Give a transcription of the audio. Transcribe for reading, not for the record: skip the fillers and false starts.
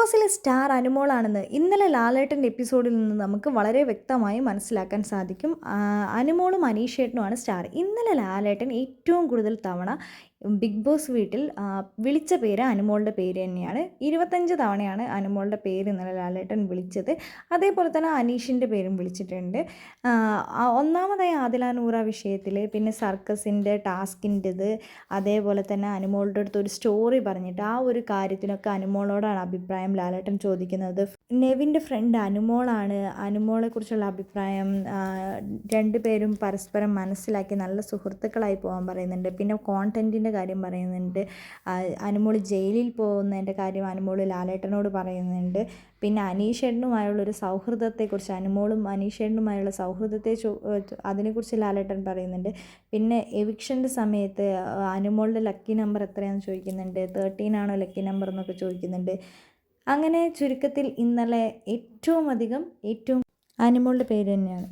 ബോസിലെ star അനുമോളാണെന്ന് ഇന്നലെ ലാലേട്ടൻ്റെ എപ്പിസോഡിൽ നിന്ന് നമുക്ക് വളരെ വ്യക്തമായി മനസ്സിലാക്കാൻ സാധിക്കും. അനുമോളും അനീഷേട്ടനുമാണ് സ്റ്റാർ. ഇന്നലെ ലാലേട്ടൻ ഏറ്റവും കൂടുതൽ തവണ ബിഗ് ബോസ് വീട്ടിൽ വിളിച്ച പേര് അനുമോളുടെ പേര് തന്നെയാണ്. 25 തവണയാണ് അനുമോളുടെ പേര് ഇന്നലെ ലാലേട്ടൻ വിളിച്ചത്. അതേപോലെ തന്നെ അനീഷിൻ്റെ പേരും വിളിച്ചിട്ടുണ്ട്. ഒന്നാമതായി ആദില നൂറ വിഷയത്തിൽ, പിന്നെ സർക്കസിൻ്റെ ടാസ്കിൻ്റെത്, അതേപോലെ തന്നെ അനുമോളുടെ അടുത്ത് ഒരു സ്റ്റോറി പറഞ്ഞിട്ട് ആ ഒരു കാര്യത്തിനൊക്കെ അനുമോളോടാണ് അഭിപ്രായം ലാലേട്ടൻ ചോദിക്കുന്നത്. നെവിൻ്റെ ഫ്രണ്ട് അനുമോളാണ്. അനുമോളെക്കുറിച്ചുള്ള അഭിപ്രായം, രണ്ടുപേരും പരസ്പരം മനസ്സിലാക്കി നല്ല സുഹൃത്തുക്കളായി പോകാൻ പറയുന്നുണ്ട്. പിന്നെ കോണ്ടൻറ്റിൻ്റെ കാര്യം പറയുന്നുണ്ട്. അനുമോൾ ജയിലിൽ പോകുന്നതിൻ്റെ കാര്യം അനുമോൾ ലാലേട്ടനോട് പറയുന്നുണ്ട്. പിന്നെ അനീഷേട്ടനുമായുള്ളൊരു സൗഹൃദത്തെക്കുറിച്ച്, അനുമോളും അനീഷേട്ടനുമായുള്ള സൗഹൃദത്തെ അതിനെക്കുറിച്ച് ലാലേട്ടൻ പറയുന്നുണ്ട്. പിന്നെ എവിക്ഷൻ്റെ സമയത്ത് അനുമോളുടെ ലക്കി നമ്പർ എത്രയാണെന്ന് ചോദിക്കുന്നുണ്ട്. 13 ആണോ ലക്കി നമ്പർ എന്നൊക്കെ ചോദിക്കുന്നുണ്ട്. അങ്ങനെ ചുരുക്കത്തിൽ ഇന്നലെ ഏറ്റവും അനുമോളുടെ പേര് തന്നെയാണ്.